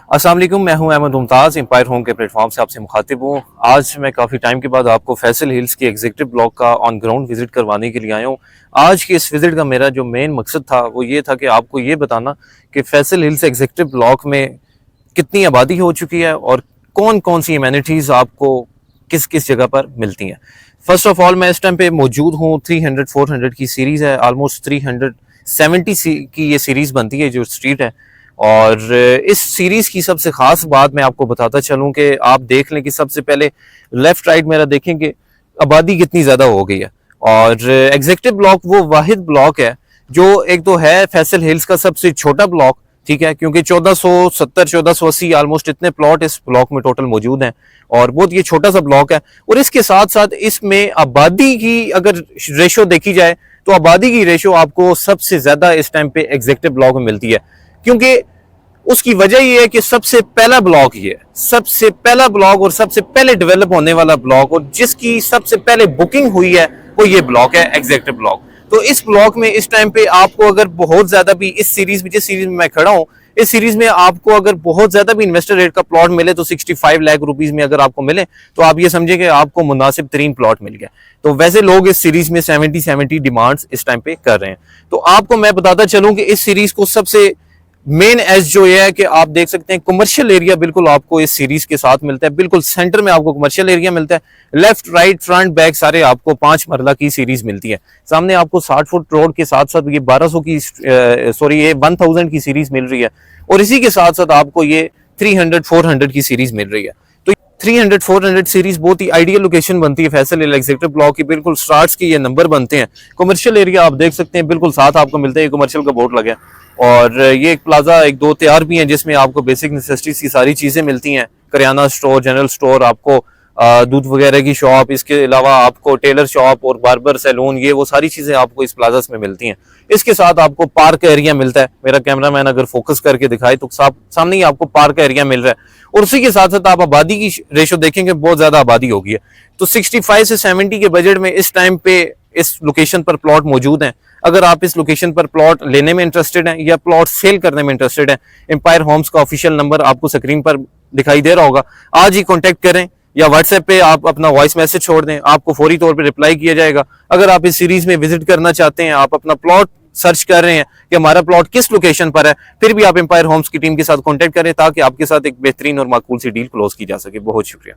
अस्सलाम वालेकुम, मैं हूं अहमद मुमताज़। एम्पायर होम के प्लेटफॉर्म से आपसे मुखातिब हूं। आज मैं काफ़ी टाइम के बाद आपको फैसल हिल्स के एग्जीक्यूटिव ब्लॉक का ऑन ग्राउंड विजिट करवाने के लिए आया हूं। आज के इस विजिट का मेरा जो मेन मकसद था वो ये था कि आपको ये बताना कि फैसल हिल्स एग्जीक्यूटिव ब्लॉक में कितनी आबादी हो चुकी है और कौन कौन सी एमेनिटीज़ आपको किस किस जगह पर मिलती हैं। फर्स्ट ऑफ ऑल मैं इस टाइम पे मौजूद हूँ, 300-400 की सीरीज़ है, ऑलमोस्ट 370 की ये सीरीज़ बनती है जो स्ट्रीट है। और इस सीरीज की सबसे खास बात मैं आपको बताता चलूं कि आप देख लें कि सबसे पहले लेफ्ट राइट मेरा देखें कि आबादी कितनी ज्यादा हो गई है। और एग्जीक्यूटिव ब्लॉक वो वाहिद ब्लॉक है जो एक तो है फैसल हिल्स का सबसे छोटा ब्लॉक, ठीक है, क्योंकि 1470-1480 ऑलमोस्ट इतने प्लॉट इस ब्लॉक में टोटल मौजूद हैं और बहुत ये छोटा सा ब्लॉक है। और इसके साथ साथ इसमें आबादी की अगर रेशो देखी जाए तो आबादी की रेशो आपको सबसे ज्यादा इस टाइम पे एग्जीक्यूटिव ब्लॉक में मिलती है, क्योंकि उसकी वजह यह है कि सबसे पहला ब्लॉक ये है, सबसे पहला ब्लॉक और सबसे पहले डेवलप होने वाला ब्लॉक और जिसकी सबसे पहले बुकिंग हुई है वो ये ब्लॉक है, एग्जीक्यूटिव ब्लॉक। तो इस ब्लॉक में इस टाइम पे आपको अगर बहुत ज्यादा भी इस सीरीज में, जिस सीरीज में मैं खड़ा हूं, इस सीरीज में आपको अगर बहुत ज्यादा भी इन्वेस्टर रेट का प्लॉट मिले तो 65 लाख रुपीज में अगर आपको मिले तो आप ये समझे कि आपको मुनासिब तरीन प्लॉट मिल गया। तो वैसे लोग इस सीरीज में 70 डिमांड्स इस टाइम पे कर रहे हैं। तो आपको मैं बताता चलूं कि इस सीरीज को सबसे मेन एज जो ये है कि आप देख सकते हैं कमर्शियल एरिया बिल्कुल आपको इस सीरीज के साथ मिलता है, बिल्कुल सेंटर में आपको कमर्शियल एरिया मिलता है। लेफ्ट राइट फ्रंट बैक सारे आपको 5 मरला की सीरीज मिलती है। सामने आपको 60 फुट रोड के साथ साथ ये 1200 की ये 1000 की सीरीज मिल रही है और इसी के साथ साथ आपको ये 300-400 की सीरीज मिल रही है। तो 300-400 सीरीज बहुत ही आइडियल लोकेशन बनती है फैसल हिल एग्जीक्यूटिव ब्लॉक की, बिल्कुल स्टार्ट्स के ये नंबर बनते हैं। कमर्शियल एरिया आप देख सकते हैं बिल्कुल साथ आपको मिलता है, कमर्शियल का बोर्ड लगा है। और ये एक प्लाजा एक दो तैयार भी हैं जिसमें आपको बेसिक नेसेसिटीज की सारी चीजें मिलती हैं, करियाना स्टोर, जनरल स्टोर, आपको दूध वगैरह की शॉप, इसके अलावा आपको टेलर शॉप और बार्बर सैलून, ये वो सारी चीजें आपको इस प्लाजा में मिलती हैं। इसके साथ आपको पार्क एरिया मिलता है, मेरा कैमरामैन अगर फोकस करके दिखाए तो सामने ही आपको पार्क एरिया मिल रहा है। और उसी के साथ साथ आप आबादी की रेशो देखेंगे बहुत ज्यादा आबादी होगी है। तो 65 से 70 के बजट में इस टाइम पे इस लोकेशन पर प्लॉट मौजूद हैं। अगर आप इस लोकेशन पर प्लॉट लेने में इंटरेस्टेड हैं या प्लॉट सेल करने में इंटरेस्टेड हैं, एम्पायर होम्स का ऑफिशियल नंबर आपको स्क्रीन पर दिखाई दे रहा होगा, आज ही कॉन्टेक्ट करें या व्हाट्सएप पे आप अपना वॉइस मैसेज छोड़ दें, आपको फौरी तौर पे रिप्लाई किया जाएगा। अगर आप इस सीरीज में विजिट करना चाहते हैं, आप अपना प्लॉट सर्च कर रहे हैं कि हमारा प्लॉट किस लोकेशन पर है, फिर भी आप एम्पायर होम्स की टीम के साथ कॉन्टेक्ट करें ताकि आपके साथ एक बेहतरीन और माकूल सी डील क्लोज की जा सके। बहुत शुक्रिया।